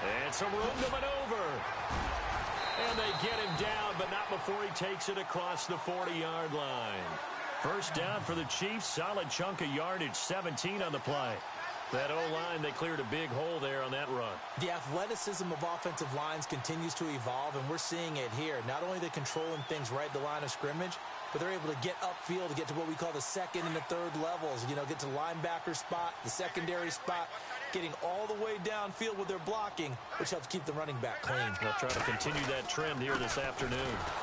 And some room to maneuver. And they get him down, but not before he takes it across the 40-yard line. First down for the Chiefs. Solid chunk of yardage, 17 on the play. That O-line, they cleared a big hole there on that run. The athleticism of offensive lines continues to evolve, and we're seeing it here. Not only are they controlling things right at the line of scrimmage, but they're able to get upfield to get to what we call the second and the third levels. You know, get to linebacker spot, the secondary spot, getting all the way downfield with their blocking, which helps keep the running back clean. They'll try to continue that trend here this afternoon.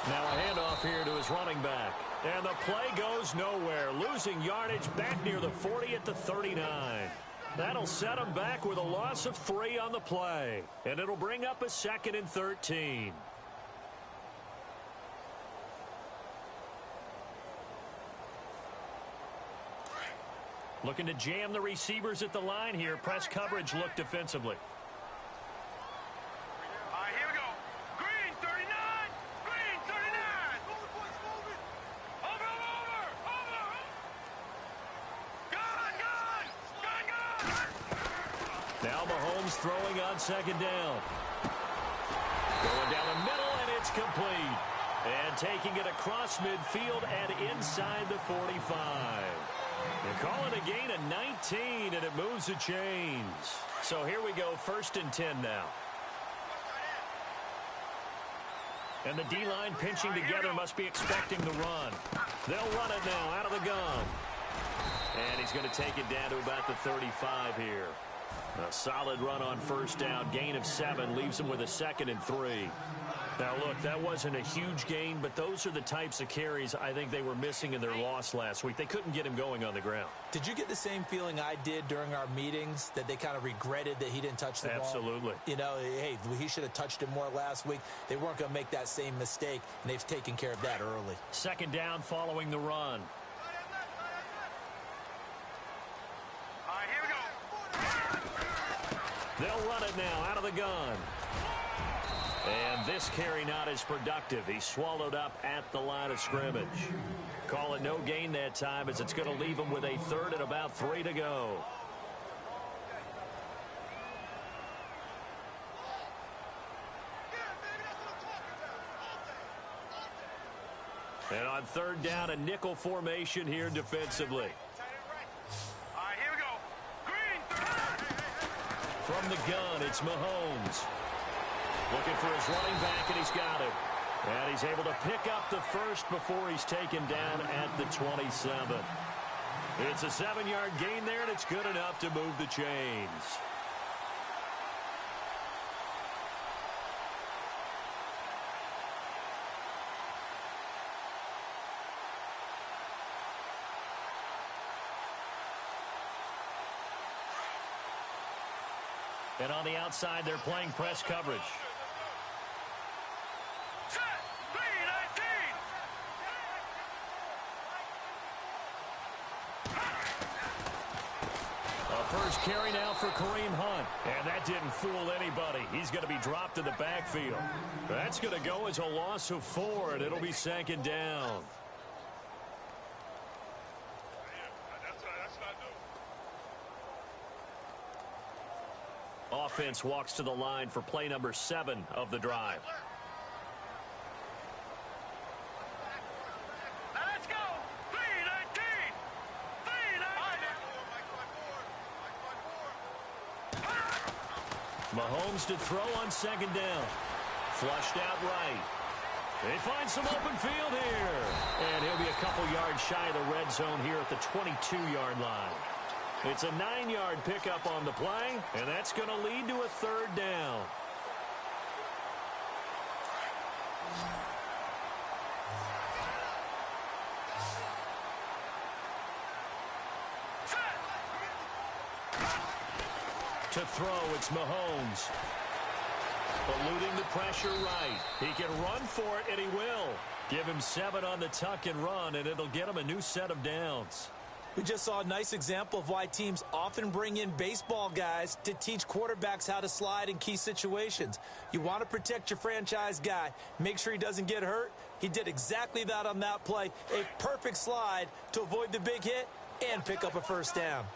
Now a handoff here to his running back. And the play goes nowhere. Losing yardage back near the 40 at the 39. That'll set him back with a loss of 3 on the play. And it'll bring up a 2nd and 13. Looking to jam the receivers at the line here. Press coverage look defensively. All right, here we go. Green, 39. Green, 39. Over. Gun. Now Mahomes throwing on 2nd down. Going down the middle, and it's complete. And taking it across midfield and inside the 45. They call it a gain of 19, and it moves the chains. So here we go, 1st and 10 now. And the D-line pinching together must be expecting the run. They'll run it now out of the gun. And he's going to take it down to about the 35 here. A solid run on 1st down. Gain of 7 leaves him with a 2nd and 3. Now, look, that wasn't a huge gain, but those are the types of carries I think they were missing in their loss last week. They couldn't get him going on the ground. Did you get the same feeling I did during our meetings, that they kind of regretted that he didn't touch the ball? Absolutely. You know, hey, he should have touched it more last week. They weren't going to make that same mistake, and they've taken care of that early. 2nd down following the run. All right, here we go. They'll run it now out of the gun. And this carry not as productive. He swallowed up at the line of scrimmage. Call it no gain that time, as it's going to leave him with a 3rd and about 3 to go. And on 3rd down, a nickel formation here defensively. All right, here we go. Green. From the gun, it's Mahomes. Looking for his running back, and he's got it. And he's able to pick up the 1st before he's taken down at the 27. It's a 7-yard gain there, and it's good enough to move the chains. And on the outside, they're playing press coverage. Set. 3-19. A first carry now for Kareem Hunt. And that didn't fool anybody. He's going to be dropped in the backfield. That's going to go as a loss of 4, and it'll be 2nd down. Offense walks to the line for play number 7 of the drive. Let's go. 3-19. 3-19. Mahomes to throw on 2nd down. Flushed out right. They find some open field here. And he'll be a couple yards shy of the red zone here at the 22-yard line. It's a 9-yard pickup on the play, and that's going to lead to a 3rd down. To throw, it's Mahomes. Eluding the pressure right. He can run for it, and he will. Give him 7 on the tuck and run, and it'll get him a new set of downs. We just saw a nice example of why teams often bring in baseball guys to teach quarterbacks how to slide in key situations. You want to protect your franchise guy. Make sure he doesn't get hurt. He did exactly that on that play. A perfect slide to avoid the big hit and pick up a 1st down.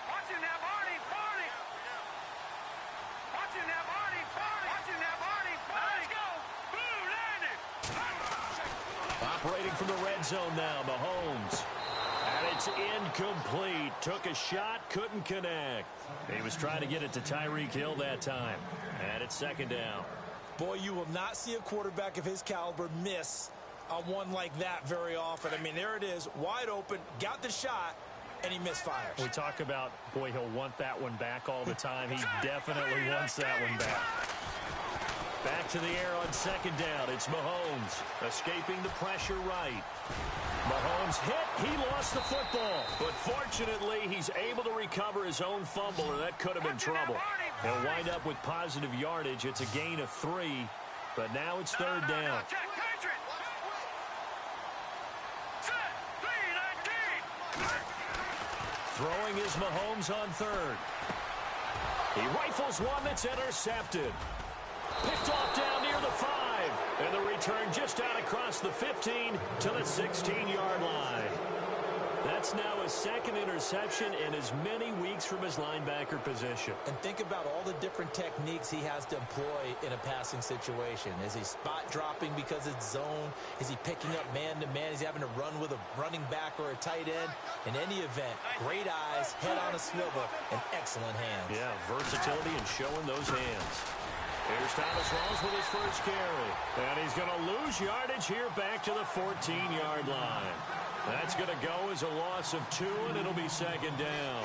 Watch it now, Barney. from the red zone now. Mahomes. And it's incomplete. Took a shot, couldn't connect. He was trying to get it to Tyreek Hill that time. And it's second down. Boy, you will not see a quarterback of his caliber miss on one like that very often. I mean, there it is, wide open, got the shot, and he misfires. We talk about, boy, he'll want that one back all the time. He definitely wants that one back. Back to the air on second down. It's Mahomes escaping the pressure right. Mahomes hit. He lost the football. But fortunately, he's able to recover his own fumble, or that could have been trouble. He'll wind up with positive yardage. It's a gain of 3, but now it's third down. Throwing is Mahomes on third. He rifles one that's intercepted. Picked off down near the 5. And the return just out across the 15 to the 16-yard line. That's now his second interception in as many weeks from his linebacker position. And think about all the different techniques he has to employ in a passing situation. Is he spot dropping because it's zone? Is he picking up man-to-man? Is he having to run with a running back or a tight end? In any event, great eyes, head on a swivel, and excellent hands. Yeah, versatility and showing those hands. Here's Thomas Rawls with his first carry. And he's going to lose yardage here back to the 14-yard line. That's going to go as a loss of 2, and it'll be second down.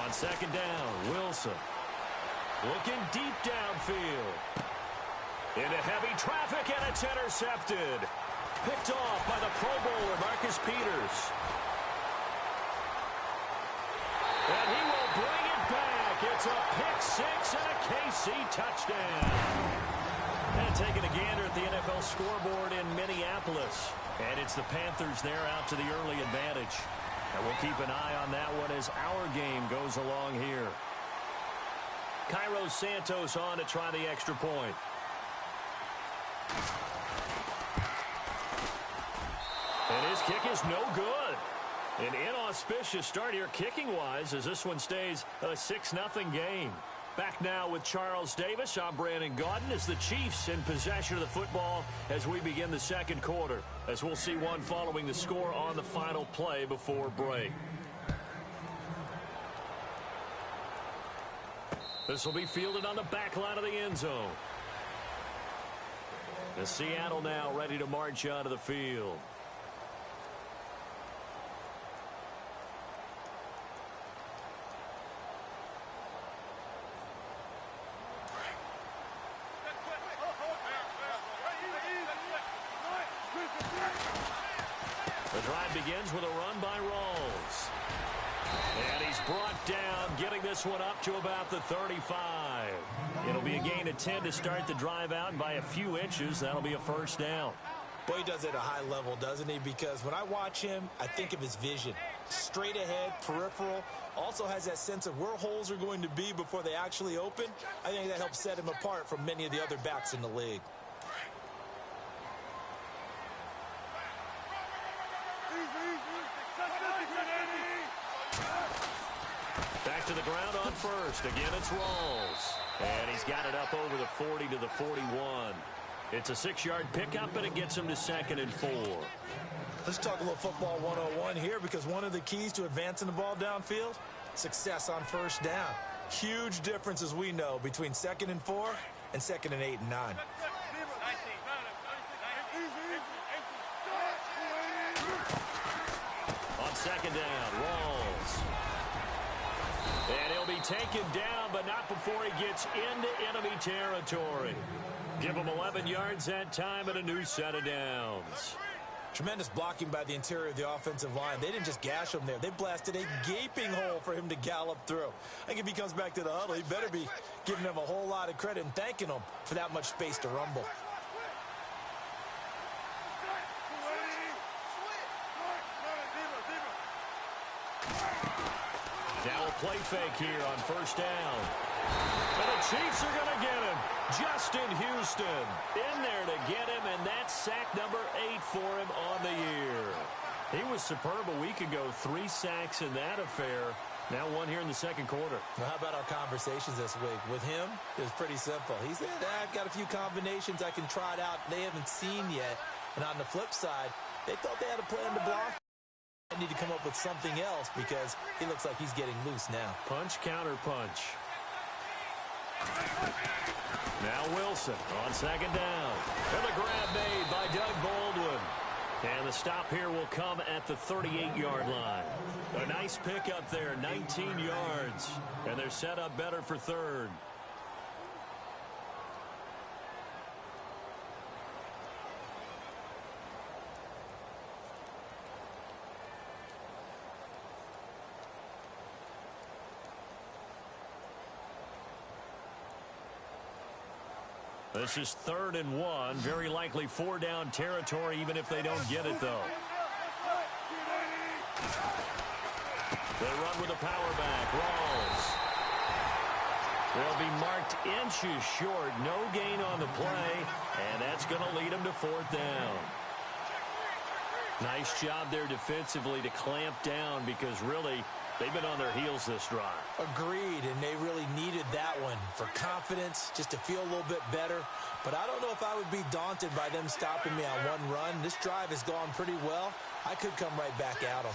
On second down, Wilson. Looking deep downfield. Into heavy traffic, and it's intercepted. Picked off by the Pro Bowler, Marcus Peters. And he will bring it back. It's a pick-6 and a KC touchdown. And taking a gander at the NFL scoreboard in Minneapolis. And it's the Panthers there out to the early advantage. And we'll keep an eye on that one as our game goes along here. Cairo Santos on to try the extra point. And his kick is no good. An inauspicious start here kicking-wise as this one stays a 6-0 game. Back now with Charles Davis. I'm Brandon Gaudin as the Chiefs in possession of the football as we begin the second quarter. As we'll see one following the score on the final play before break. This will be fielded on the back line of the end zone. The Seattle now ready to march onto the field. The drive begins with a run by Rawls. And he's brought down, getting this one up to about the 35. It'll be a gain of 10 to start the drive out, and by a few inches, that'll be a first down. Boy, he does it at a high level, doesn't he? Because when I watch him, I think of his vision. Straight ahead, peripheral, also has that sense of where holes are going to be before they actually open. I think that helps set him apart from many of the other backs in the league. Back to the ground on first. Again, it's Rawls. And he's got it up over the 40 to the 41. It's a 6-yard pickup, and it gets him to 2nd and 4. Let's talk a little football 101 here, because one of the keys to advancing the ball downfield, success on first down. Huge difference, as we know, between 2nd and 4 and 2nd and 8 and 9. On second down, Rawls. And he'll be taken down, but not before he gets into enemy territory. Give him 11 yards that time and a new set of downs. Tremendous blocking by the interior of the offensive line. They didn't just gash him there. They blasted a gaping hole for him to gallop through. I think if he comes back to the huddle, he better be giving them a whole lot of credit and thanking them for that much space to rumble. Now a play fake here on first down. And the Chiefs are going to get him. Justin Houston in there to get him, and that's sack number 8 for him on the year. He was superb a week ago. 3 sacks in that affair. Now 1 here in the second quarter. Well, how about our conversations this week? With him, it was pretty simple. He said, I've got a few combinations I can try it out they haven't seen yet. And on the flip side, they thought they had a plan to block. I need to come up with something else because he looks like he's getting loose now. Punch, counter punch. Now Wilson on second down. And the grab made by Doug Baldwin. And the stop here will come at the 38-yard line. A nice pickup there, 19 yards. And they're set up better for third. This is 3rd and 1. Very likely 4-down territory, even if they don't get it, though. They run with a power back. Rawls. They'll be marked inches short. No gain on the play, and that's going to lead them to 4th down. Nice job there defensively to clamp down because really they've been on their heels this drive. Agreed, and they really needed that one for confidence, just to feel a little bit better. But I don't know if I would be daunted by them stopping me on one run. This drive has gone pretty well. I could come right back at them.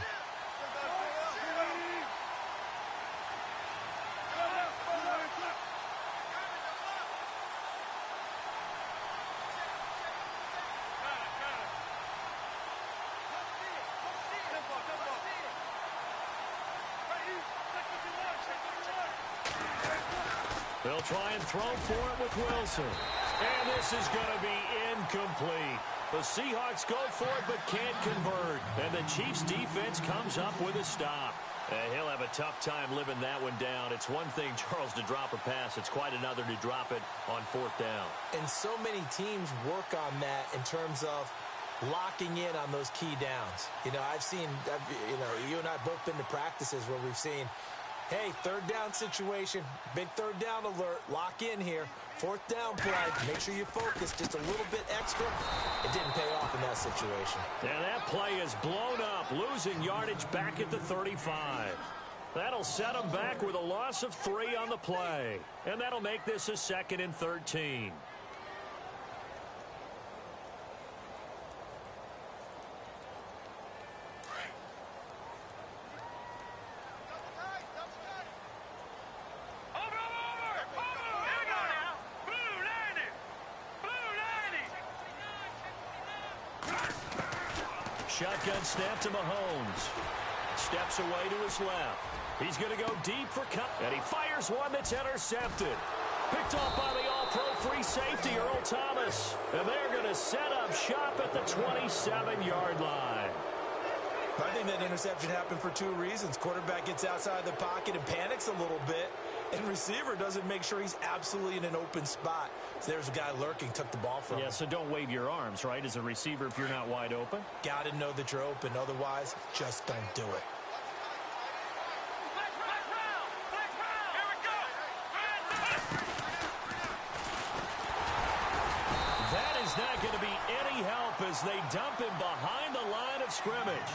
They'll try and throw for it with Wilson. And this is going to be incomplete. The Seahawks go for it but can't convert. And the Chiefs defense comes up with a stop. He'll have a tough time living that one down. It's one thing, Charles, to drop a pass. It's quite another to drop it on 4th down. And so many teams work on that in terms of locking in on those key downs. You know, you and I both been to practices where we've seen, hey, 3rd down situation, big 3rd down alert, lock in here. 4th down play, make sure you focus just a little bit extra. It didn't pay off in that situation. And that play is blown up, losing yardage back at the 35. That'll set them back with a loss of 3 on the play. And that'll make this a 2nd and 13. Shotgun snap to Mahomes. Steps away to his left. He's going to go deep for cut. And he fires one that's intercepted. Picked off by the all-pro free safety, Earl Thomas. And they're going to set up shop at the 27-yard line. I think that interception happened for 2 reasons. Quarterback gets outside the pocket and panics a little bit. And receiver doesn't make sure he's absolutely in an open spot. So there's a guy lurking, took the ball from him. Yeah, so don't wave your arms, right, as a receiver if you're not wide open. Got to know that you're open. Otherwise, just don't do it. That is not going to be any help as they dump him behind the line of scrimmage.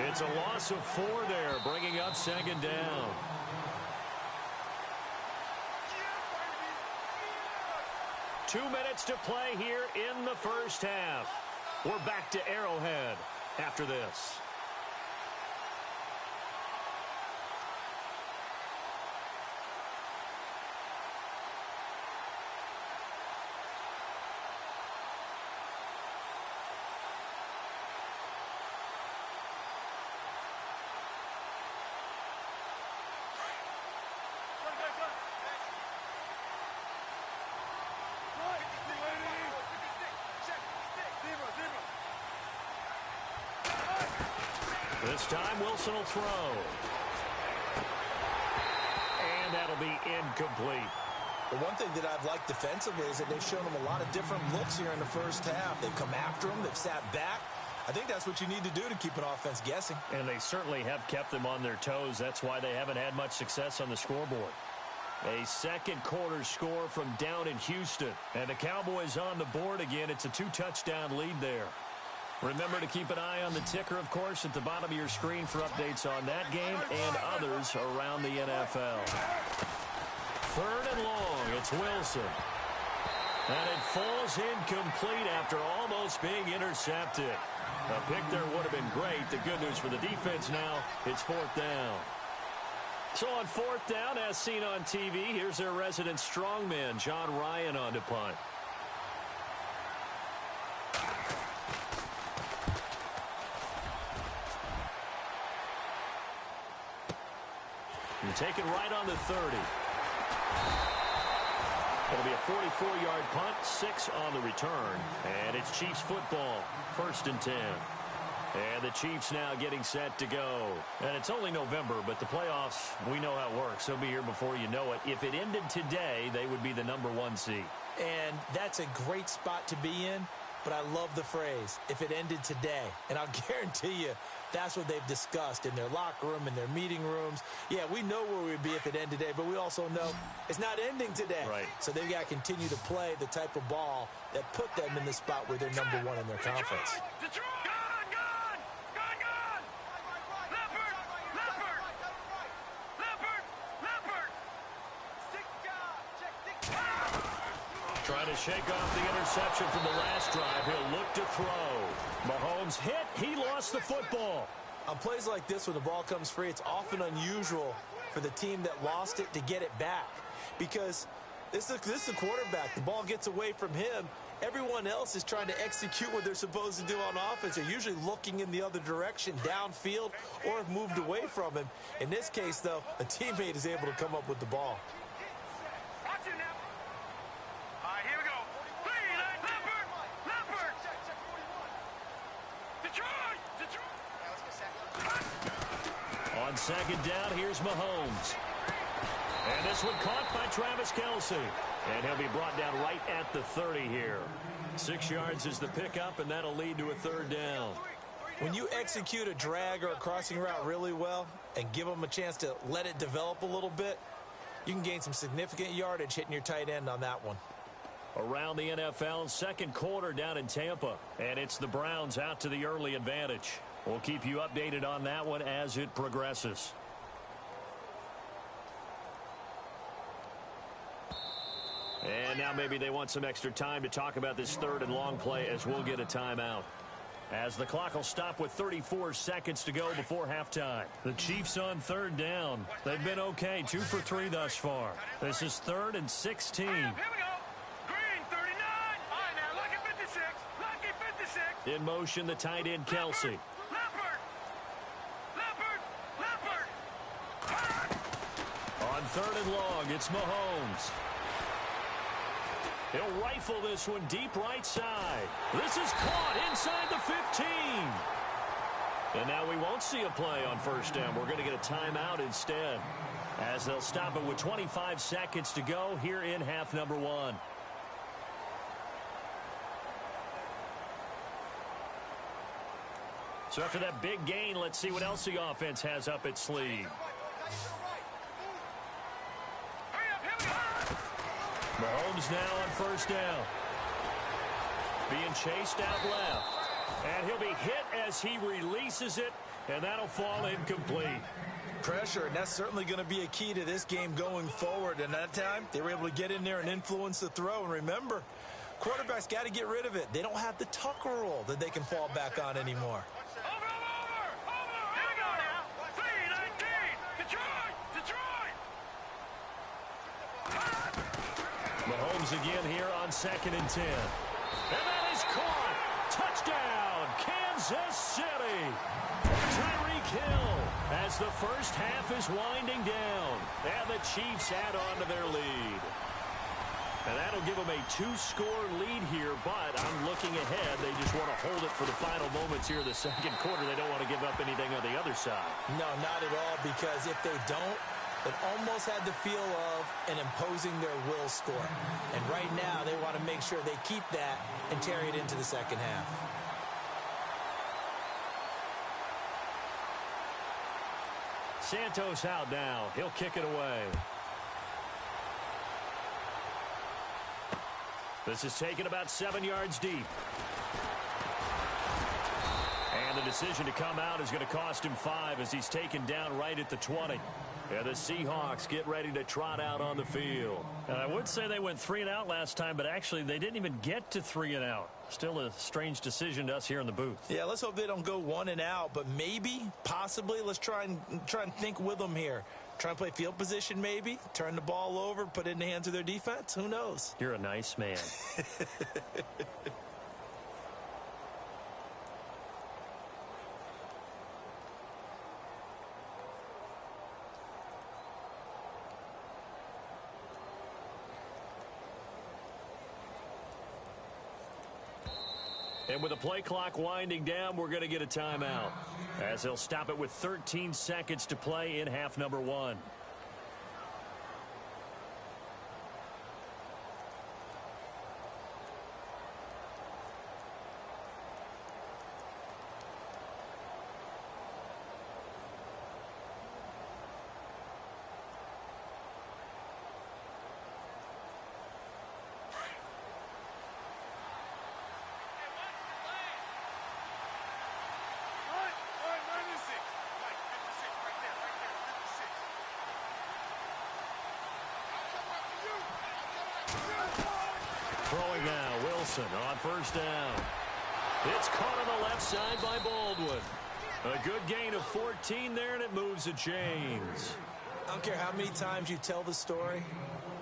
It's a loss of 4 there, bringing up 2nd down. Two minutes to play here in the first half. We're back to Arrowhead after this. This time, Wilson will throw. And that'll be incomplete. The one thing that I've liked defensively is that they've shown him a lot of different looks here in the first half. They've come after him. They've sat back. I think that's what you need to do to keep an offense guessing. And they certainly have kept them on their toes. That's why they haven't had much success on the scoreboard. A second quarter score from down in Houston. And the Cowboys on the board again. It's a 2-touchdown lead there. Remember to keep an eye on the ticker, of course, at the bottom of your screen for updates on that game and others around the NFL. Third and long, it's Wilson. And it falls incomplete after almost being intercepted. A pick there would have been great. The good news for the defense now, it's fourth down. So on fourth down, as seen on TV, here's their resident strongman, John Ryan, on to punt. And take it right on the 30. It'll be a 44-yard punt, 6 on the return. And it's Chiefs football, 1st and 10. And the Chiefs now getting set to go. And it's only November, but the playoffs, we know how it works. They'll be here before you know it. If it ended today, they would be the #1 seed. And that's a great spot to be in, but I love the phrase, if it ended today. And I'll guarantee you, that's what they've discussed in their locker room, in their meeting rooms. Yeah, we know where we'd be if it ended today, but we also know it's not ending today. Right. So they've got to continue to play the type of ball that put them in the spot where they're #1 in their conference. Detroit! Gone! Leopard! Trying to shake off the interception from the last drive. He'll look to throw. Mahomes hit. He lost the football. On plays like this, when the ball comes free, it's often unusual for the team that lost it to get it back. Because this is the quarterback. The ball gets away from him. Everyone else is trying to execute what they're supposed to do on offense. They're usually looking in the other direction, downfield, or have moved away from him. In this case, though, a teammate is able to come up with the ball. Watch it now. All right, here we go. Leopard! Detroit! On second down, here's Mahomes. And this one caught by Travis Kelce. And he'll be brought down right at the 30 here. 6 yards is the pickup, and that'll lead to a third down. When you execute a drag or a crossing route really well and give them a chance to let it develop a little bit, you can gain some significant yardage hitting your tight end on that one. Around the NFL, second quarter down in Tampa. And it's the Browns out to the early advantage. We'll keep you updated on that one as it progresses. And now maybe they want some extra time to talk about this third and long play as we'll get a timeout. As the clock will stop with 34 seconds to go before halftime. The Chiefs on third down. They've been okay, 2 for 3 thus far. This is 3rd and 16. Here we go. Green, 39. All right, now, lucky 56. Lucky 56. In motion, the tight end, Kelce. Leopard! On 3rd and long, it's Mahomes. He'll rifle this one deep right side. This is caught inside the 15. And now we won't see a play on first down. We're going to get a timeout instead, as they'll stop it with 25 seconds to go here in half number 1. So after that big gain, let's see what else the offense has up its sleeve. Mahomes now on first down. Being chased out left. And he'll be hit as he releases it, and that'll fall incomplete. Pressure, and that's certainly going to be a key to this game going forward. And that time, they were able to get in there and influence the throw. And remember, quarterbacks got to get rid of it. They don't have the Tucker rule that they can fall back on anymore. Over! Here we go now. 3-19. Detroit! Mahomes again here on 2nd and 10. And that is caught. Touchdown, Kansas City. Tyreek Hill as the first half is winding down. And the Chiefs add on to their lead. And that'll give them a 2-score lead here, but I'm looking ahead. They just want to hold it for the final moments here in the second quarter. They don't want to give up anything on the other side. No, not at all, because if they don't, it almost had the feel of an imposing their will score. And right now, they want to make sure they keep that and carry it into the second half. Santos out now. He'll kick it away. This is taken about 7 yards deep. And the decision to come out is going to cost him 5 as he's taken down right at the 20. And the Seahawks get ready to trot out on the field. And I would say they went 3 and out last time, but actually they didn't even get to 3 and out. Still a strange decision to us here in the booth. Yeah, let's hope they don't go 1 and out, but maybe, possibly, let's try and think with them here. Try and play field position maybe, turn the ball over, put it in the hands of their defense. Who knows? You're a nice man. And with the play clock winding down, we're going to get a timeout, as they'll stop it with 13 seconds to play in half number 1. Throwing now, Wilson on first down. It's caught on the left side by Baldwin. A good gain of 14 there, and it moves the chains. I don't care how many times you tell the story,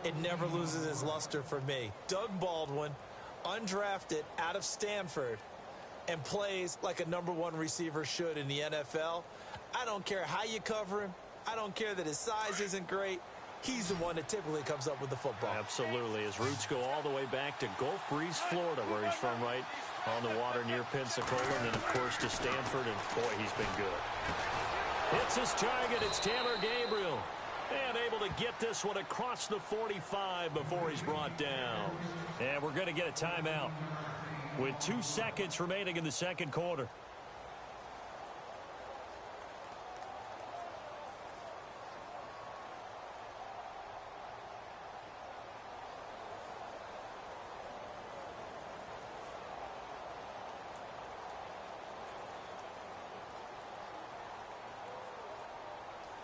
it never loses its luster for me. Doug Baldwin, undrafted out of Stanford, and plays like a #1 receiver should in the NFL. I don't care how you cover him. I don't care that his size isn't great. He's the one that typically comes up with the football. Absolutely. His roots go all the way back to Gulf Breeze, Florida, where he's from, right on the water near Pensacola, and then, of course, to Stanford, and, boy, he's been good. Hits his target. It's Taylor Gabriel. And able to get this one across the 45 before he's brought down. And we're going to get a timeout with 2 seconds remaining in the second quarter.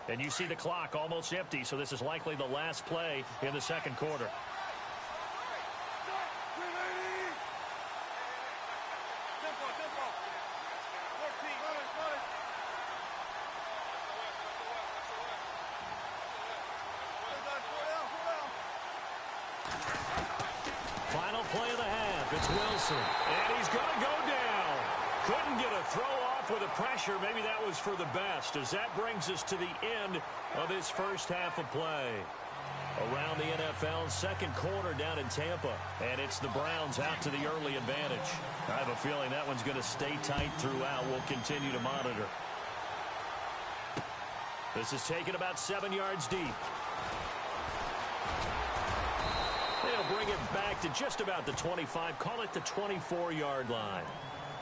And you see the clock almost empty, so this is likely the last play in the second quarter. Final play of the half. It's Wilson. And he's going to go down. Couldn't get a throw off with the pressure. Maybe that was for the best, as that brings us to the end of this first half of play. Around the NFL, second quarter down in Tampa. And it's the Browns out to the early advantage. I have a feeling that one's going to stay tight throughout. We'll continue to monitor. This is taken about 7 yards deep. They'll bring it back to just about the 25. Call it the 24-yard line.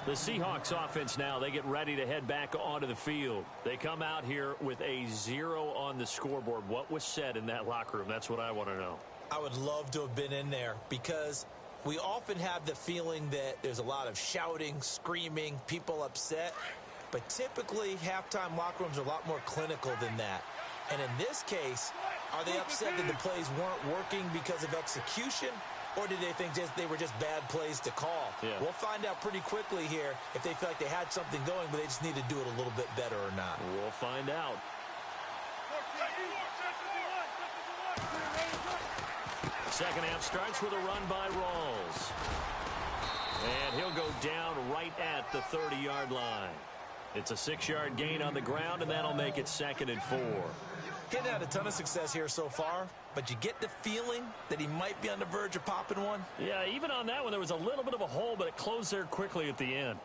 The Seahawks offense now, they get ready to head back onto the field. They come out here with a 0 on the scoreboard. What was said in that locker room? That's what I want to know. I would love to have been in there, because we often have the feeling that there's a lot of shouting, screaming, people upset. But typically, halftime locker rooms are a lot more clinical than that. And in this case, are they upset that the plays weren't working because of execution? Or did they think they were just bad plays to call? Yeah. We'll find out pretty quickly here if they feel like they had something going, but they just need to do it a little bit better or not. We'll find out. Second half starts with a run by Rawls. And he'll go down right at the 30-yard line. It's a 6-yard gain on the ground, and that'll make it 2nd and 4. He's had a ton of success here so far, but you get the feeling that he might be on the verge of popping one. Yeah, even on that one, there was a little bit of a hole, but it closed there quickly at the end.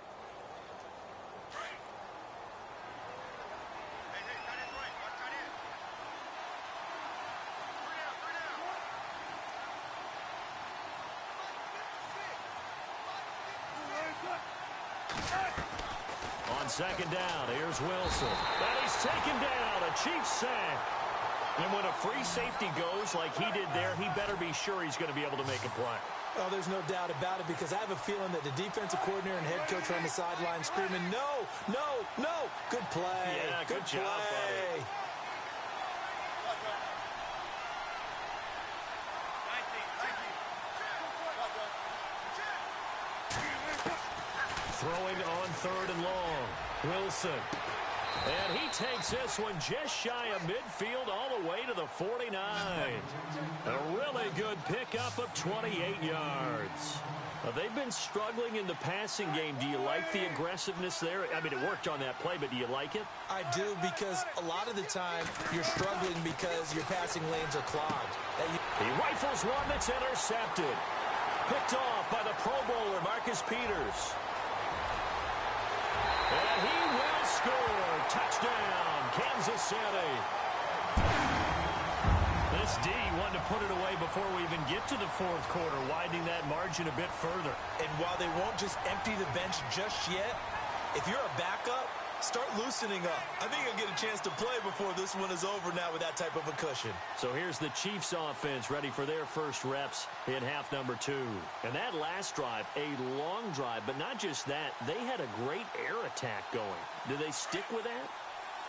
On on second down. Here's Wilson. And he's taken down. A Chiefs sack. And when a free safety goes like he did there, he better be sure he's going to be able to make a play. Oh, there's no doubt about it, because I have a feeling that the defensive coordinator and head coach are on the sideline screaming, no, no, no. Good play. Yeah, good job, buddy. Throwing on third and long. Wilson. And he takes this one just shy of midfield all the way to the 49. A really good pickup of 28 yards. They've been struggling in the passing game. Do you like the aggressiveness there? I mean, it worked on that play, but do you like it? I do, because a lot of the time you're struggling because your passing lanes are clogged. He rifles one that's intercepted. Picked off by the Pro Bowler, Marcus Peters. And he will score. Touchdown, Kansas City. This D wanted to put it away before we even get to the fourth quarter, widening that margin a bit further. And while they won't just empty the bench just yet, if you're a backup, start loosening up. I think you'll get a chance to play before this one is over now with that type of a cushion. So here's the Chiefs offense ready for their first reps in half number 2. And that last drive, a long drive, but not just that, they had a great air attack going. Do they stick with that?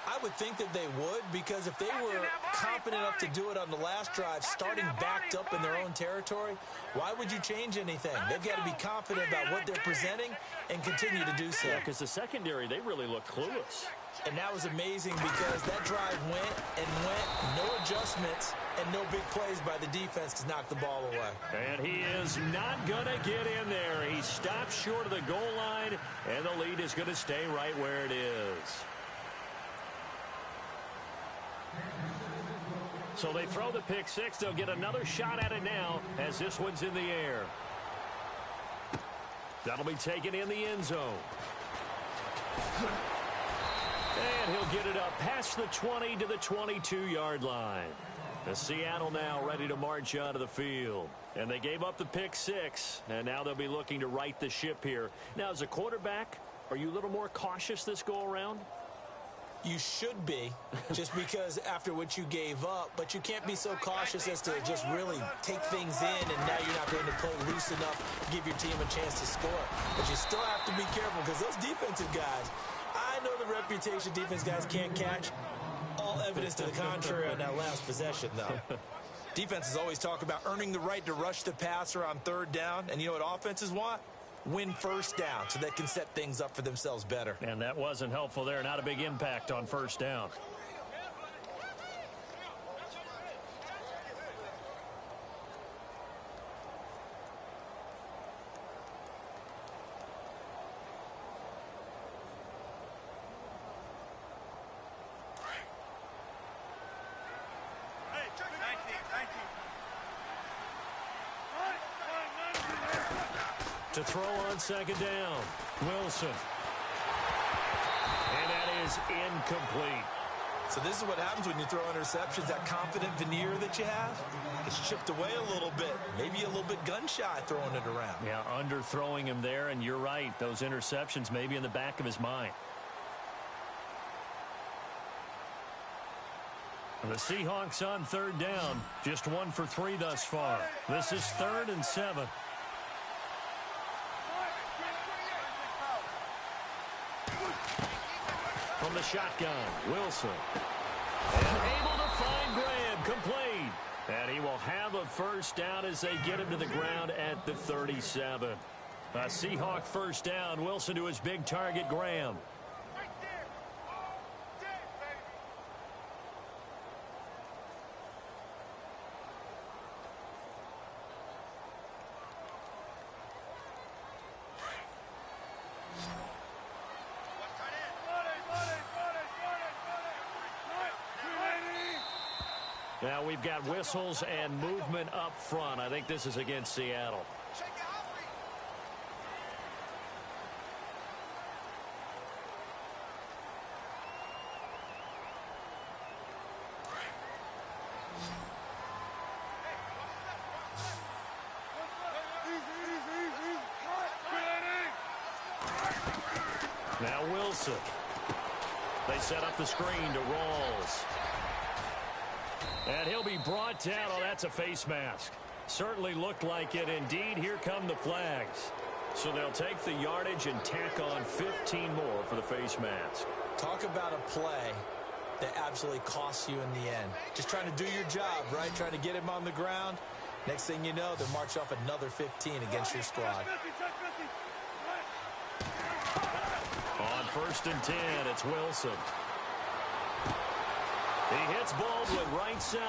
I would think that they would, because if they were confident enough to do it on the last drive, starting backed up in their own territory, why would you change anything? They've got to be confident about what they're presenting and continue to do so. Yeah, because the secondary, they really looked clueless. And that was amazing, because that drive went and went, no adjustments, and no big plays by the defense to knock the ball away. And he is not going to get in there. He stops short of the goal line, and the lead is going to stay right where it is. So they throw the pick six. They'll get another shot at it now as this one's in the air. That'll be taken in the end zone. And he'll get it up past the 20 to the 22-yard line. The Seattle now ready to march out of the field. And they gave up the pick six, and now they'll be looking to right the ship here. Now, as a quarterback, are you a little more cautious this go-around? You should be, just because after what you gave up, but you can't be so cautious as to just really take things in, and now you're not going to play loose enough to give your team a chance to score. But you still have to be careful, because those defensive guys, I know the reputation defense guys can't catch. All evidence to the contrary on that last possession, though. Defenses always talk about earning the right to rush the passer on third down, and you know what offenses want? Win first down, so they can set things up for themselves better. And that wasn't helpful there. Not a big impact on first down. To throw on second down, Wilson. And that is incomplete. So this is what happens when you throw interceptions. That confident veneer that you have, it's chipped away a little bit. Maybe a little bit gun-shy throwing it around. Yeah, underthrowing him there, and you're right. Those interceptions may be in the back of his mind. The Seahawks on third down. Just 1 for 3 thus far. This is 3rd and 7. From the shotgun, Wilson. And able to find Graham, complete. And he will have a first down as they get him to the ground at the 37. A Seahawk first down. Wilson to his big target, Graham. Now we've got whistles and movement up front. I think this is against Seattle. Now Wilson. They set up the screen to Rawls. And he'll be brought down. Oh, that's a face mask. Certainly looked like it. Indeed, here come the flags. So they'll take the yardage and tack on 15 more for the face mask. Talk about a play that absolutely costs you in the end. Just trying to do your job, right? Trying to get him on the ground. Next thing you know, they'll march off another 15 against your squad. On 1st and 10, it's Wilson. He hits Baldwin right side.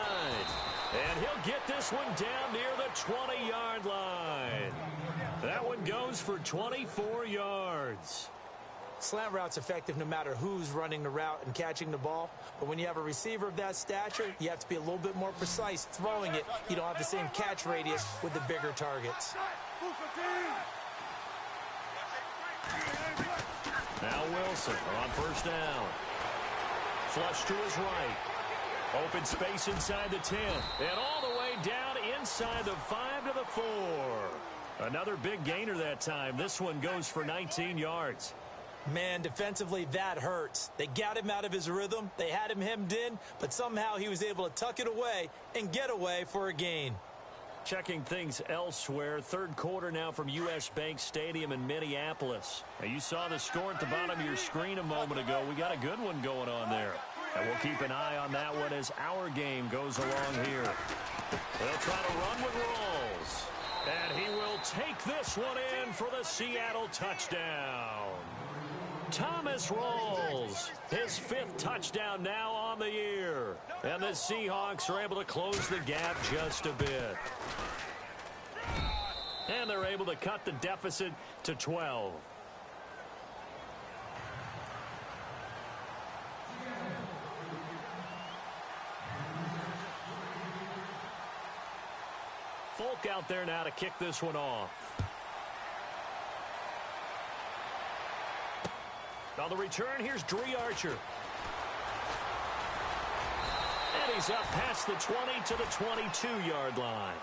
And he'll get this one down near the 20-yard line. That one goes for 24 yards. Slant route's effective no matter who's running the route and catching the ball. But when you have a receiver of that stature, you have to be a little bit more precise throwing it. You don't have the same catch radius with the bigger targets. Now Wilson on 1st down. Flush to his right. Open space inside the 10. And all the way down inside the 5 to the 4. Another big gainer that time. This one goes for 19 yards. Man, defensively, that hurts. They got him out of his rhythm. They had him hemmed in, but somehow he was able to tuck it away and get away for a gain. Checking things elsewhere. 3rd quarter now from U.S. Bank Stadium in Minneapolis. Now, you saw the score at the bottom of your screen a moment ago. We got a good one going on there. And we'll keep an eye on that one as our game goes along here. They'll try to run with Rawls. And he will take this one in for the Seattle touchdown. Thomas Rawls, his 5th touchdown now on the year. And the Seahawks are able to close the gap just a bit. And they're able to cut the deficit to 12. Folk out there now to kick this one off. On the return, here's Dree Archer. And he's up past the 20 to the 22-yard line.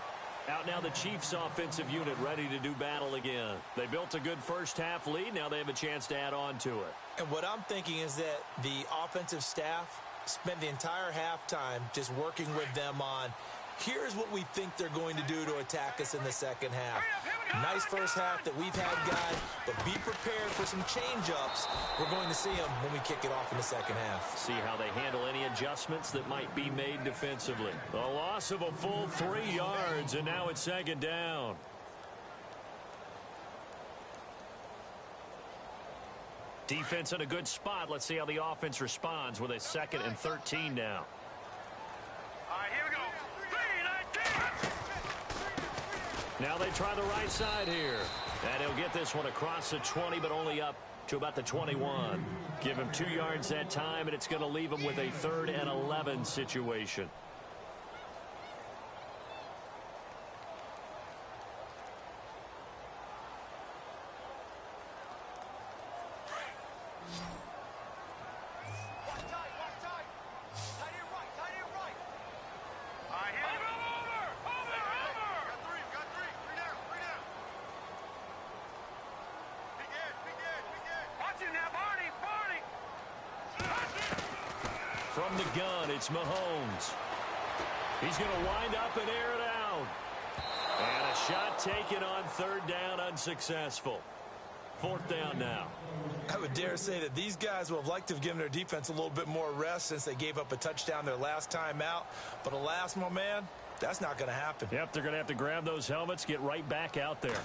Out now the Chiefs offensive unit ready to do battle again. They built a good first-half lead. Now they have a chance to add on to it. And what I'm thinking is that the offensive staff spent the entire halftime just working with them on, here's what we think they're going to do to attack us in the second half. Nice first half that we've had, guys, but be prepared for some change-ups. We're going to see them when we kick it off in the second half. See how they handle any adjustments that might be made defensively. A loss of a full 3 yards, and now it's 2nd down. Defense in a good spot. Let's see how the offense responds with a 2nd and 13 now. All right, here we go. Now they try the right side here. And he'll get this one across the 20, but only up to about the 21. Give him 2 yards that time, and it's going to leave him with a 3rd and 11 situation. From the gun, it's Mahomes. He's going to wind up and air it out. And a shot taken on 3rd down, unsuccessful. 4th down now. I would dare say that these guys will have liked to have given their defense a little bit more rest since they gave up a touchdown their last time out. But alas, my man, that's not going to happen. Yep, they're going to have to grab those helmets, get right back out there.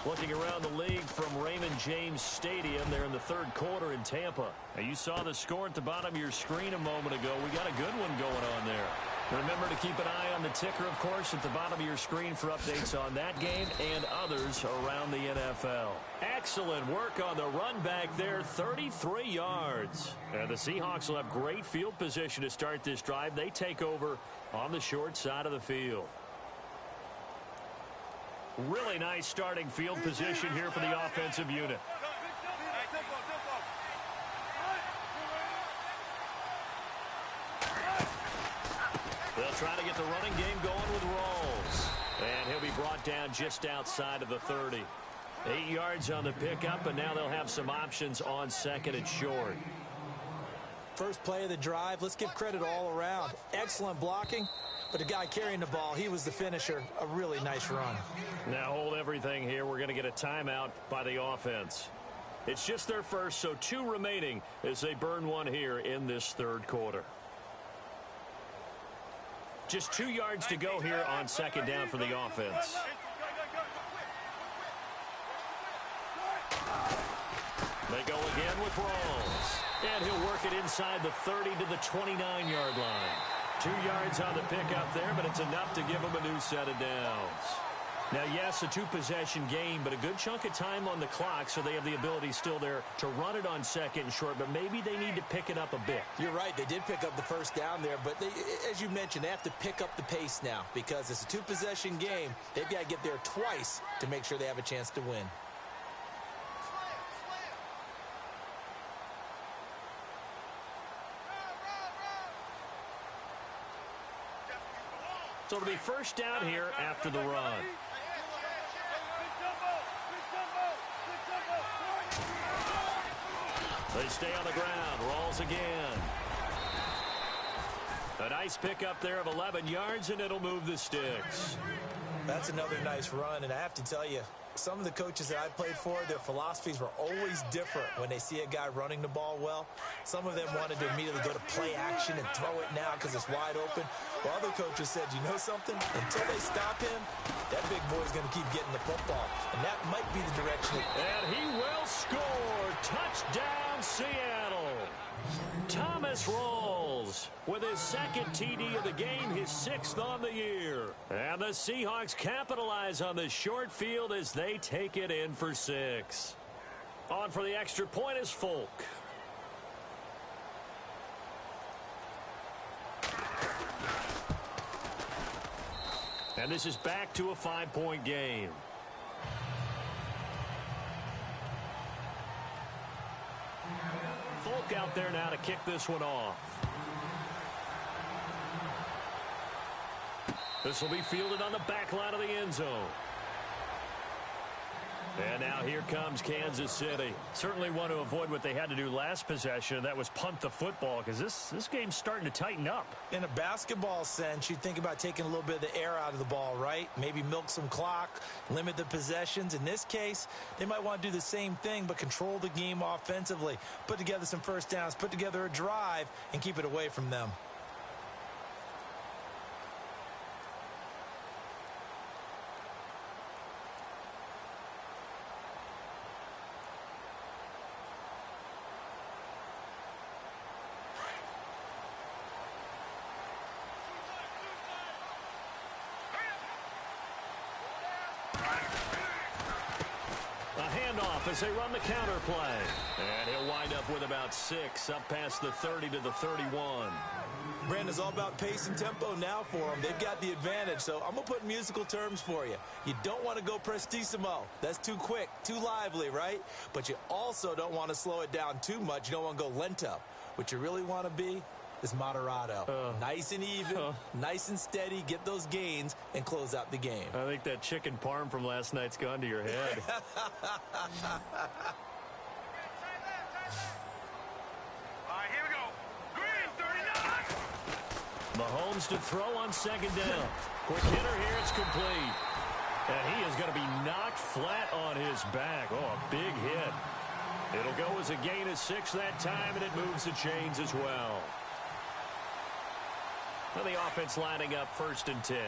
Looking around the league from Raymond James Stadium, they're in the 3rd quarter in Tampa. Now, you saw the score at the bottom of your screen a moment ago. We got a good one going on there. Remember to keep an eye on the ticker, of course, at the bottom of your screen for updates on that game and others around the NFL. Excellent work on the run back there, 33 yards. And the Seahawks will have great field position to start this drive. They take over on the short side of the field. Really nice starting field position here for the offensive unit. They'll try to get the running game going with Rawls. And he'll be brought down just outside of the 30. 8 yards on the pickup, and now they'll have some options on 2nd and short. First play of the drive, let's give credit all around. Excellent blocking, but the guy carrying the ball, he was the finisher. A really nice run. Now hold everything here. We're going to get a timeout by the offense. It's just their first, so 2 remaining as they burn one here in this 3rd quarter. Just 2 yards to go here on 2nd down for the offense. They go again with Rawls. And he'll work it inside the 30 to the 29-yard line. 2 yards on the pickup there, but it's enough to give him a new set of downs. Now, yes, a 2-possession game, but a good chunk of time on the clock, so they have the ability still there to run it on 2nd and short, but maybe they need to pick it up a bit. You're right. They did pick up the first down there, but they, as you mentioned, they have to pick up the pace now because it's a 2-possession game. They've got to get there twice to make sure they have a chance to win. So it'll be first down here after the run. They stay on the ground. Rawls again. A nice pickup there of 11 yards, and it'll move the sticks. That's another nice run, and I have to tell you, some of the coaches that I played for, their philosophies were always different when they see a guy running the ball well. Some of them wanted to immediately go to play action and throw it now because it's wide open. While other coaches said, you know something? Until they stop him, that big boy's going to keep getting the football. And that might be the direction. And he will score. Touchdown, Seattle. Thomas Rawls with his 2nd TD of the game, his 6th on the year. And the Seahawks capitalize on this short field as they take it in for 6. On for the extra point is Folk. And this is back to a 5-point game. Folk out there now to kick this one off. This will be fielded on the back line of the end zone. And now here comes Kansas City. Certainly want to avoid what they had to do last possession, and that was punt the football, because this game's starting to tighten up. In a basketball sense, you think about taking a little bit of the air out of the ball, right? Maybe milk some clock, limit the possessions. In this case, they might want to do the same thing, but control the game offensively. Put together some first downs, put together a drive, and keep it away from them. As they run the counter play. And he'll wind up with about 6 up past the 30 to the 31. Brandon, it's all about pace and tempo now for them. They've got the advantage, so I'm going to put musical terms for you. You don't want to go prestissimo. That's too quick, too lively, right? But you also don't want to slow it down too much. You don't want to go lento. What you really want to be is moderato. Nice and even, nice and steady, get those gains, and close out the game. I think that chicken parm from last night's gone to your head. Here we go. Green, 39. Mahomes to throw on 2nd down. Quick hitter here, it's complete. And he is going to be knocked flat on his back. Oh, a big hit. It'll go as a gain of 6 that time, and it moves the chains as well. Well, the offense lining up 1st and 10. Here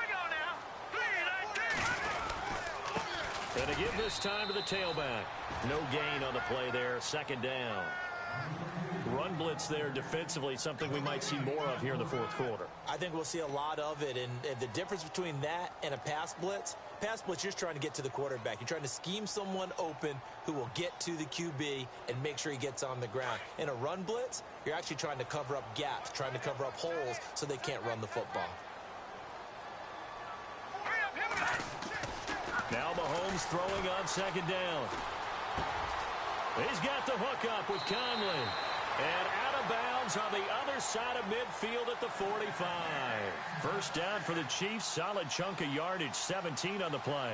we go now. 3-19. And to give this time to the tailback. No gain on the play there. 2nd down. Run blitz there defensively, something we might see more of here in the 4th quarter. I think we'll see a lot of it, and the difference between that and a pass blitz, you're just trying to get to the quarterback. You're trying to scheme someone open who will get to the QB and make sure he gets on the ground. In a run blitz, you're actually trying to cover up gaps, trying to cover up holes so they can't run the football. Now Mahomes throwing on 2nd down. He's got the hook up with Conley. And out of bounds on the other side of midfield at the 45. First down for the Chiefs. Solid chunk of yardage, 17 on the play.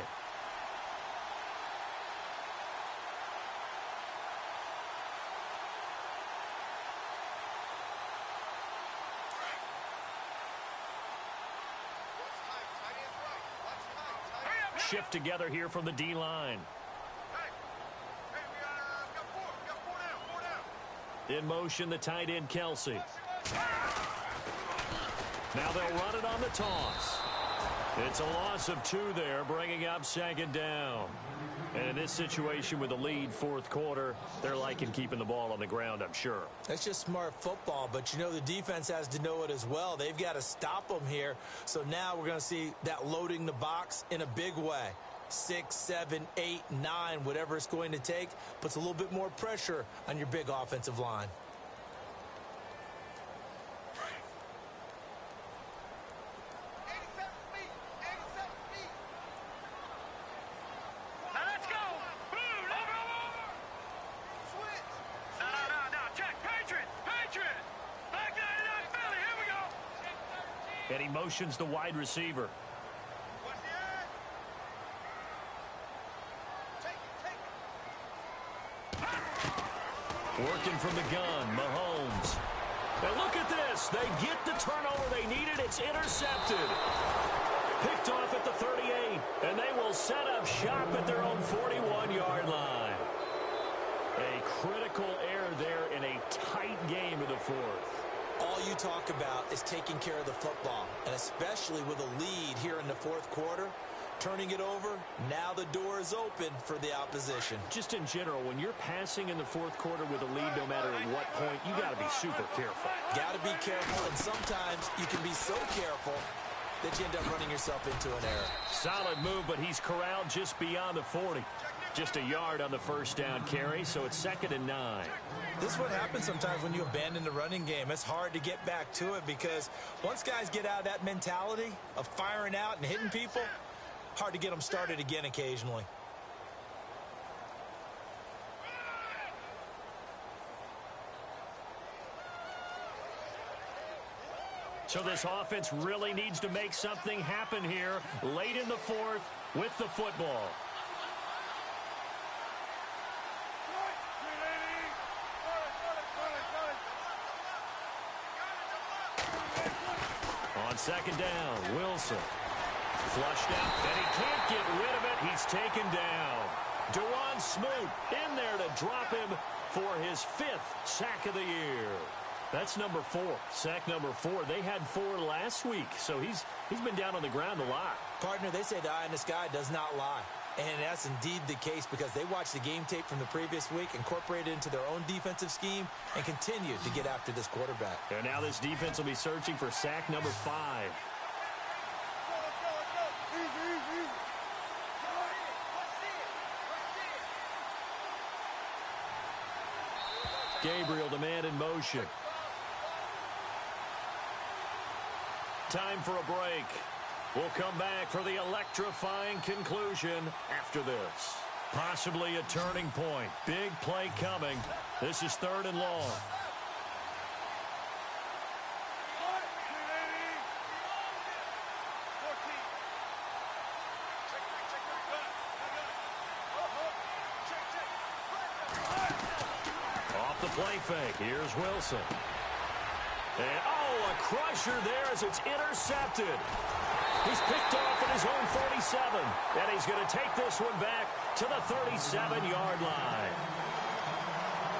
Shift together here from the D-line. In motion, the tight end, Kelsey. Now they'll run it on the toss. It's a loss of 2 there, bringing up second down. And in this situation with the lead, fourth quarter, they're liking keeping the ball on the ground, I'm sure. That's just smart football, but you know the defense has to know it as well. They've got to stop them here. So now we're going to see that loading the box in a big way. 6, 7, 8, 9, whatever it's going to take, puts a little bit more pressure on your big offensive line. And he motions the wide receiver. Working from the gun, Mahomes. And look at this. They get the turnover they needed. It's intercepted. Picked off at the 38. And they will set up shop at their own 41-yard line. A critical error there in a tight game of the fourth. All you talk about is taking care of the football, and especially with a lead here in the fourth quarter, turning it over, now the door is open for the opposition. Just in general, when you're passing in the fourth quarter with a lead, no matter at what point, you got to be super careful. Got to be careful, and sometimes you can be so careful that you end up running yourself into an error. Solid move, but he's corralled just beyond the 40. Just a yard on the first down carry, so it's 2nd and 9. This is what happens sometimes when you abandon the running game. It's hard to get back to it because once guys get out of that mentality of firing out and hitting people, hard to get them started again occasionally. So this offense really needs to make something happen here late in the fourth with the football. On second down, Wilson. Flushed out, and he can't get rid of it. He's taken down. Deron Smoot in there to drop him for his 5th sack of the year. That's number 4, sack number 4. They had 4 last week, so he's been down on the ground a lot. Partner, they say the eye in the sky does not lie. And that's indeed the case because they watched the game tape from the previous week, incorporated it into their own defensive scheme, and continued to get after this quarterback. And now this defense will be searching for sack number 5. Gabriel, the man in motion. Time for a break. We'll come back for the electrifying conclusion after this. Possibly a turning point. Big play coming. This is 3rd and long. Off the play fake. Here's Wilson. And, oh, a crusher there as it's intercepted. He's picked off at his own 47, and he's going to take this one back to the 37-yard line.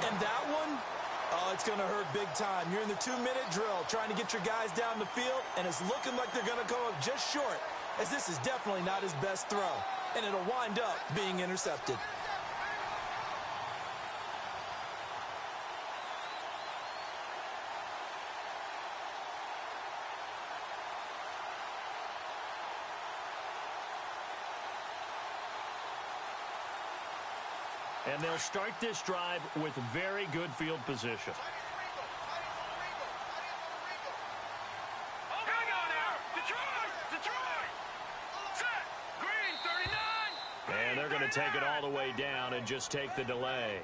And that one, oh, it's going to hurt big time. You're in the 2-minute drill trying to get your guys down the field, and it's looking like they're going to come up just short, as this is definitely not his best throw, and it'll wind up being intercepted. And they'll start this drive with very good field position. And they're going to take it all the way down and just take the delay.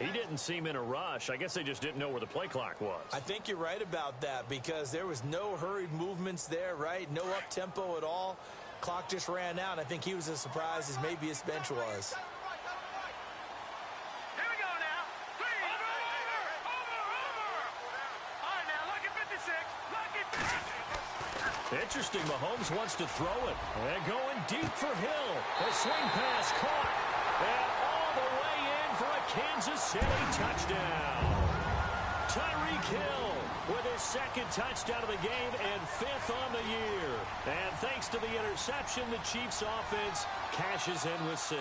He didn't seem in a rush. I guess they just didn't know where the play clock was. I think you're right about that because there was no hurried movements there, right? No up-tempo at all. Clock just ran out. I think he was as surprised as maybe his bench was. Here we go now. Three. Over. All right, now, lucky 56. Lucky 56. Interesting. Mahomes wants to throw it. And going deep for Hill. A swing pass caught. And all the way in for a Kansas City touchdown. Tyreek Hill with his second touchdown of the game and fifth on the year. And thanks to the interception, the Chiefs offense cashes in with 6.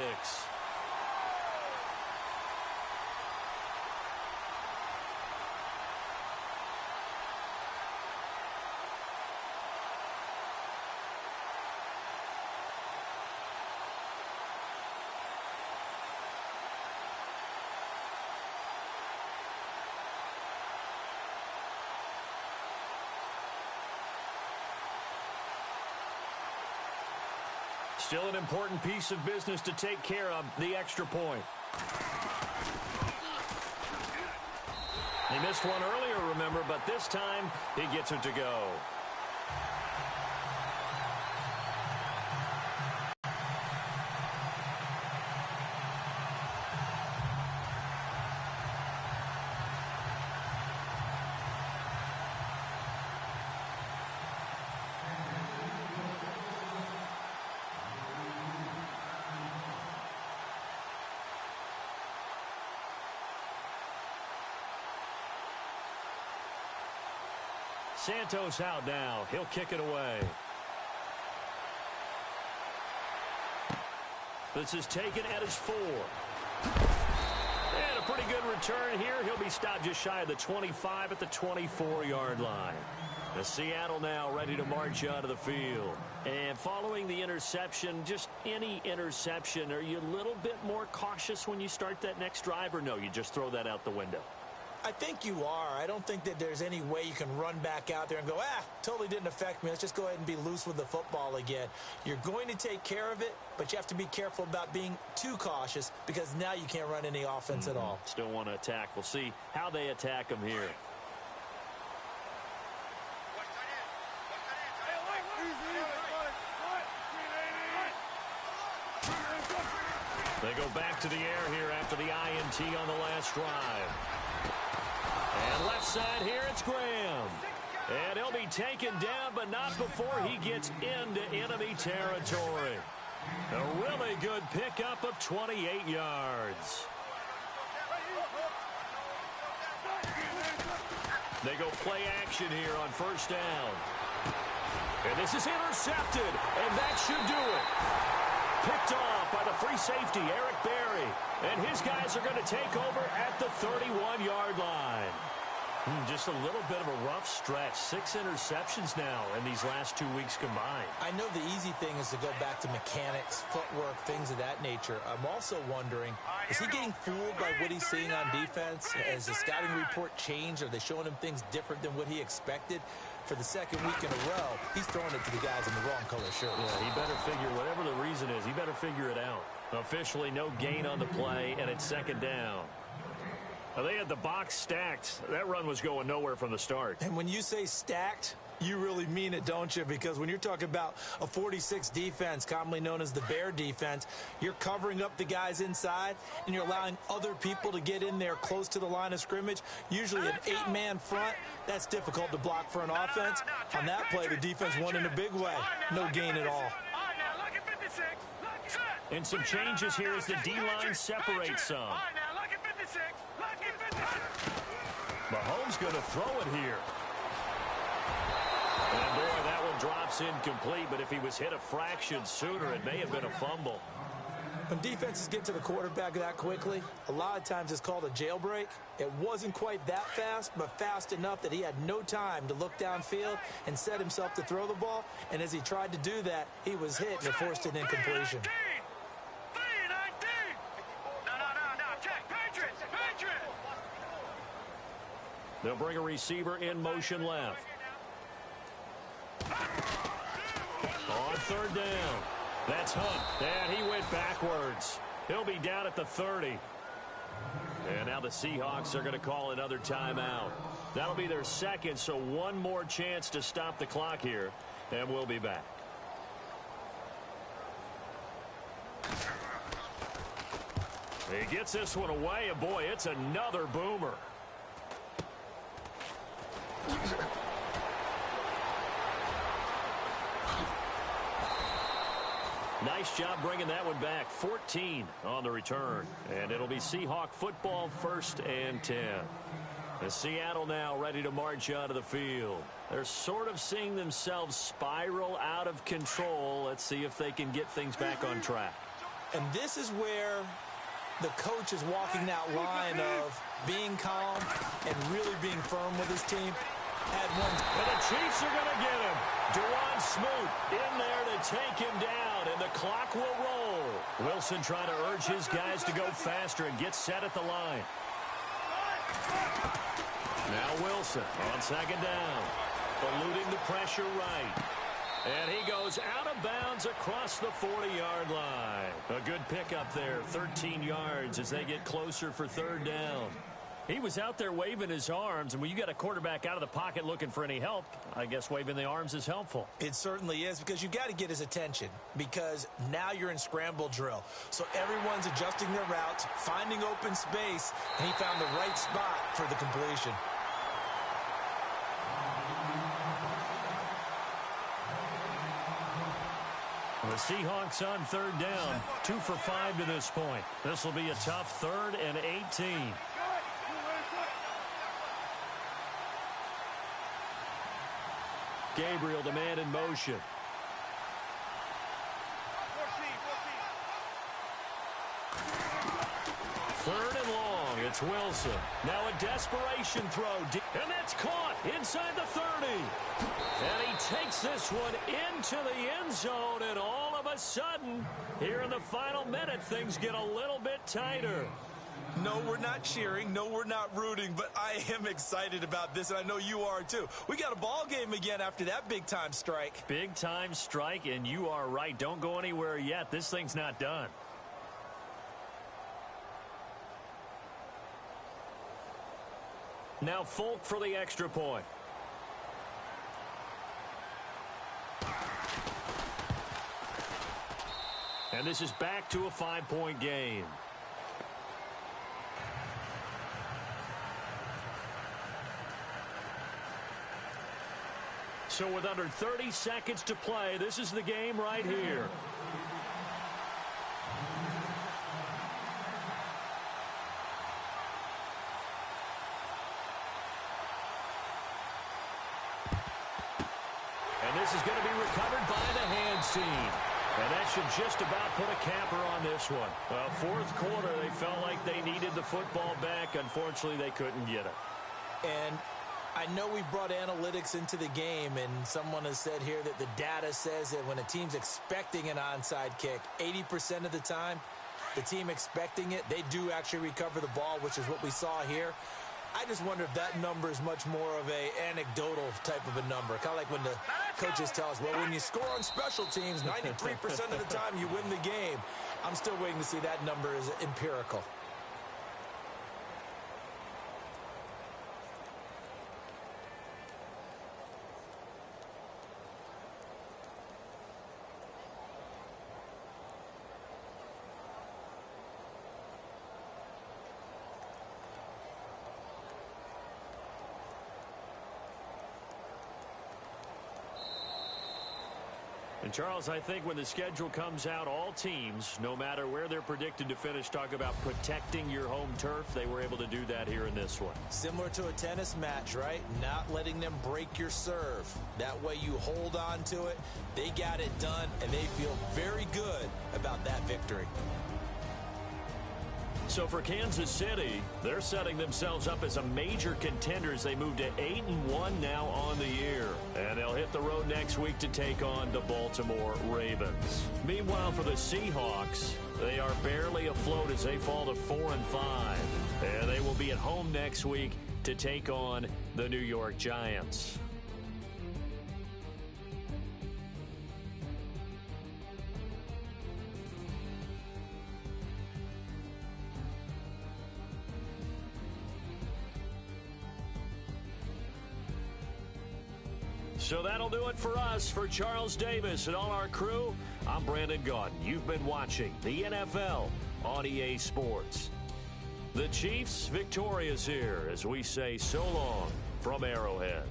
Still an important piece of business to take care of, the extra point. He missed one earlier, remember, but this time he gets it to go. Santos out now. He'll kick it away. This is taken at his 4. And a pretty good return here. He'll be stopped just shy of the 25 at the 24-yard line. The Seattle now ready to march out of the field. And following the interception, just any interception, are you a little bit more cautious when you start that next drive, or no, you just throw that out the window? I think you are. I don't think that there's any way you can run back out there and go, totally didn't affect me. Let's just go ahead and be loose with the football again. You're going to take care of it, but you have to be careful about being too cautious because now you can't run any offense at all. Still want to attack. We'll see how they attack him here. They go back to the air here after the INT on the last drive. And left side here, it's Graham. And he'll be taken down, but not before he gets into enemy territory. A really good pickup of 28 yards. They go play action here on first down. And this is intercepted, and that should do it. Picked off by the free safety, Eric Berry. And his guys are going to take over at the 31-yard line. Just a little bit of a rough stretch. 6 interceptions now in these last 2 weeks combined. I know the easy thing is to go back to mechanics, footwork, things of that nature. I'm also wondering, is he getting fooled by what he's seeing on defense? Has the scouting report changed? Are they showing him things different than what he expected? For the second week in a row, he's throwing it to the guys in the wrong color shirts. Yeah, he better figure, whatever the reason is, he better figure it out. Officially, no gain on the play, and it's second down. Now, they had the box stacked. That run was going nowhere from the start. And when you say stacked, you really mean it, don't you? Because when you're talking about a 46 defense, commonly known as the Bear defense, you're covering up the guys inside, and you're allowing other people to get in there close to the line of scrimmage. Usually an 8-man front, that's difficult to block for an offense. On that play, the defense won in a big way. No gain at all. And some changes here as the D-line separates some. Mahomes going to throw it here. And boy, that one drops incomplete, but if he was hit a fraction sooner, it may have been a fumble. When defenses get to the quarterback that quickly, a lot of times it's called a jailbreak. It wasn't quite that fast, but fast enough that he had no time to look downfield and set himself to throw the ball. And as he tried to do that, he was hit and it forced an incompletion. They'll bring a receiver in motion left. On third down. That's Hunt. And he went backwards. He'll be down at the 30. And now the Seahawks are going to call another timeout. That'll be their second, so one more chance to stop the clock here, and we'll be back. He gets this one away, and boy, it's another boomer. Nice job bringing that one back. 14 on the return. And it'll be Seahawk football, 1st and 10. And Seattle now ready to march out of the field. They're sort of seeing themselves spiral out of control. Let's see if they can get things back on track. And this is where the coach is walking that line of being calm and really being firm with his team. And the Chiefs are going to get him. Dewan Smoot in there to take him down, and the clock will roll. Wilson trying to urge his guys to go faster and get set at the line. Now Wilson on 2nd down, eluding the pressure right. And he goes out of bounds across the 40-yard line. A good pickup there, 13 yards as they get closer for 3rd down. He was out there waving his arms, and when you got a quarterback out of the pocket looking for any help, I guess waving the arms is helpful. It certainly is, because you got to get his attention, because now you're in scramble drill. So everyone's adjusting their routes, finding open space, and he found the right spot for the completion. The Seahawks on 3rd down, 2 for 5 to this point. This will be a tough 3rd and 18. Gabriel, the man in motion. Third and long. It's Wilson. Now a desperation throw. And that's caught inside the 30. And he takes this one into the end zone. And all of a sudden, here in the final minute, things get a little bit tighter. No, we're not cheering. No, we're not rooting. But I am excited about this, and I know you are too. We got a ball game again after that big-time strike. Big-time strike, and you are right. Don't go anywhere yet. This thing's not done. Now Folk for the extra point. And this is back to a 5-point game. So with under 30 seconds to play, this is the game right here. And this is going to be recovered by the hands team. And that should just about put a capper on this one. Well, 4th quarter, they felt like they needed the football back. Unfortunately, they couldn't get it. And I know we brought analytics into the game, and someone has said here that the data says that when a team's expecting an onside kick, 80% of the time, the team expecting it, they do actually recover the ball, which is what we saw here. I just wonder if that number is much more of a anecdotal type of a number. Kind of like when the coaches tell us, well, when you score on special teams, 93% of the time you win the game. I'm still waiting to see that number is empirical. And Charles, I think when the schedule comes out, all teams, no matter where they're predicted to finish, talk about protecting your home turf. They were able to do that here in this one. Similar to a tennis match, right? Not letting them break your serve. That way you hold on to it. They got it done, and they feel very good about that victory. So for Kansas City, they're setting themselves up as a major contender as they move to 8-1 now on the year. And they'll hit the road next week to take on the Baltimore Ravens. Meanwhile, for the Seahawks, they are barely afloat as they fall to 4-5. And they will be at home next week to take on the New York Giants. So that'll do it for us. For Charles Davis and all our crew, I'm Brandon Gaudin. You've been watching the NFL on EA Sports. The Chiefs victorious here as we say so long from Arrowhead.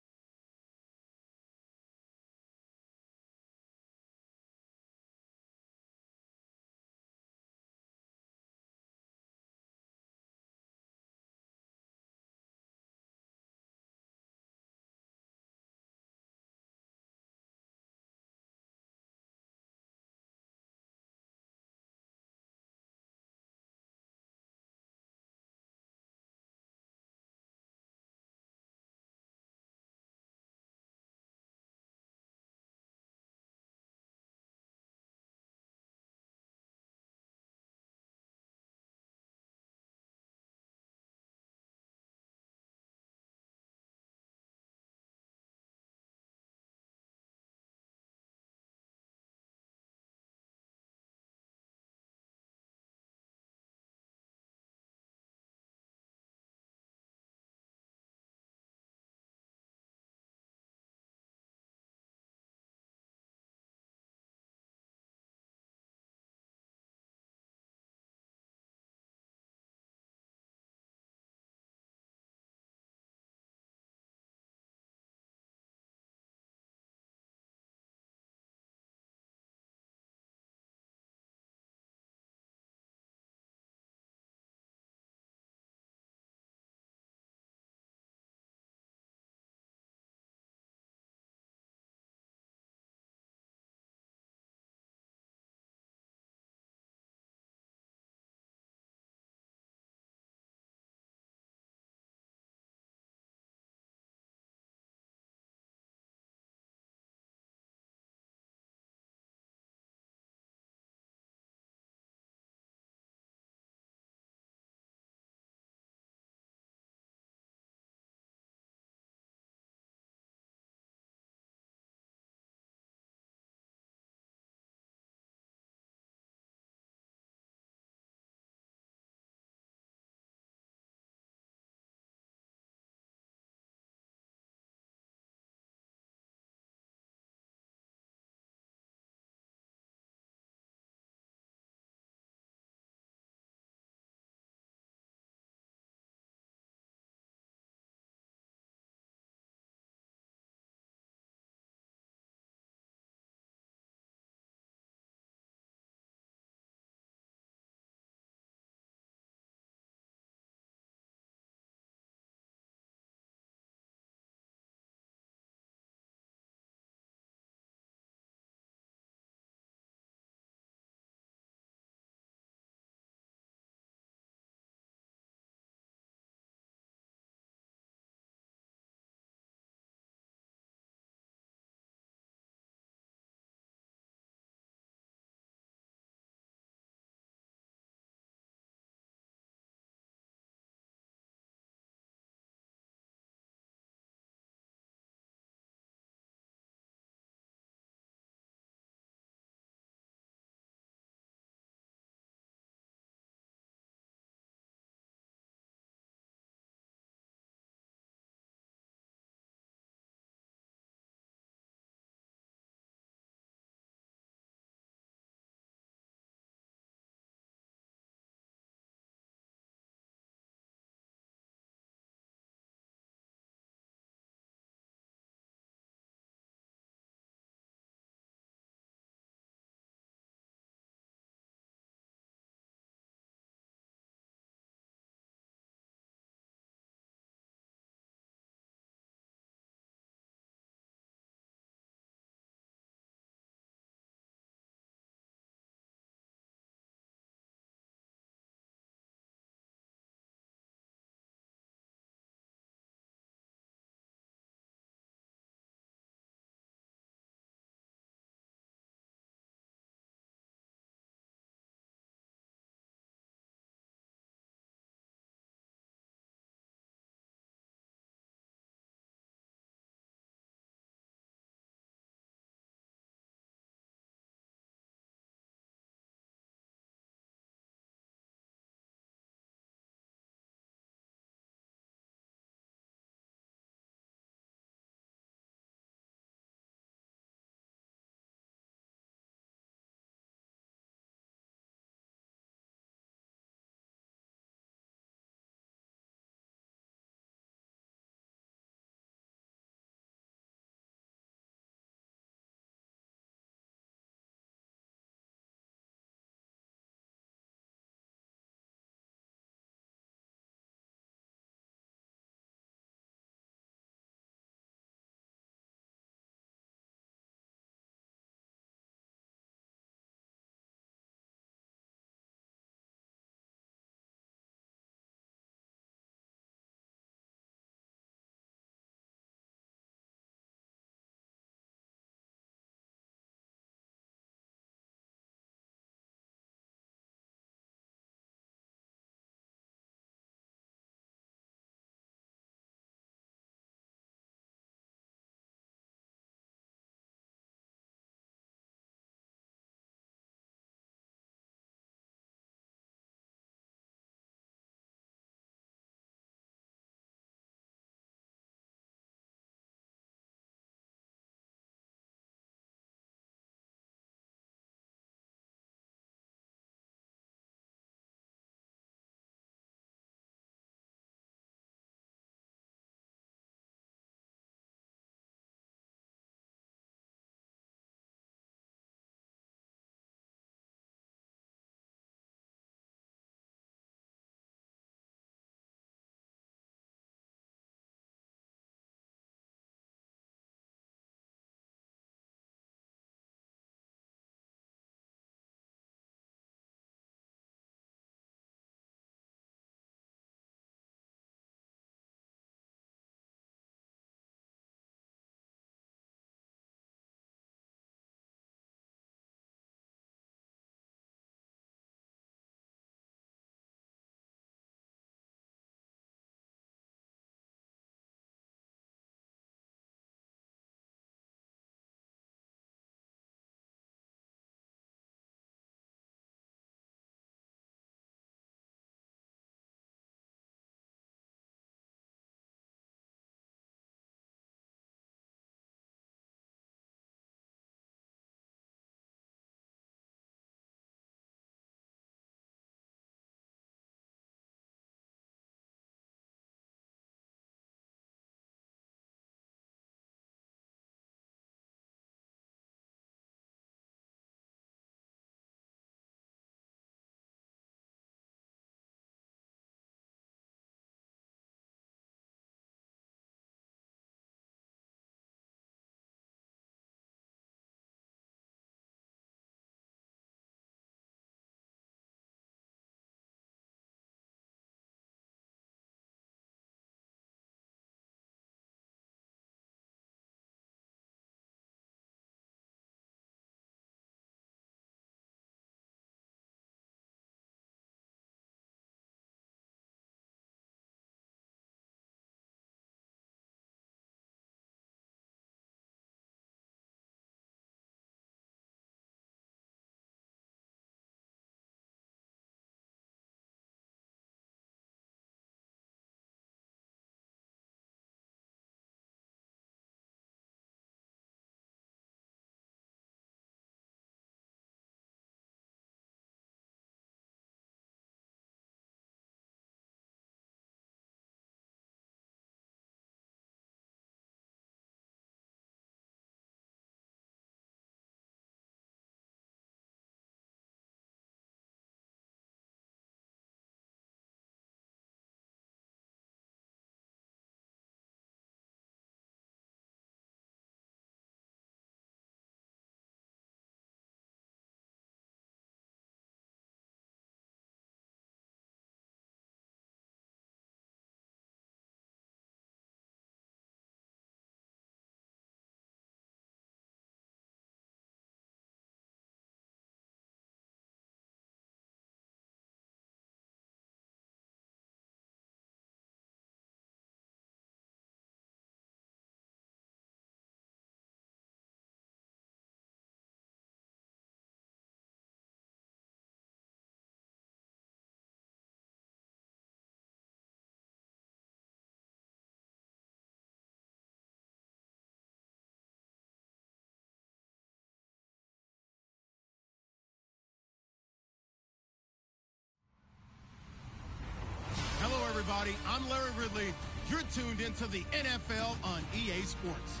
everybody. I'm Larry Ridley. You're tuned into the NFL on EA Sports.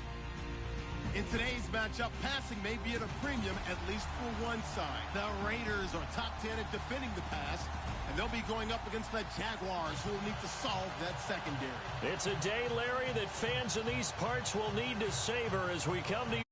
In today's matchup, passing may be at a premium, at least for one side. The Raiders are top 10 at defending the pass, and they'll be going up against the Jaguars, who will need to solve that secondary. It's a day, Larry, that fans in these parts will need to savor as we come to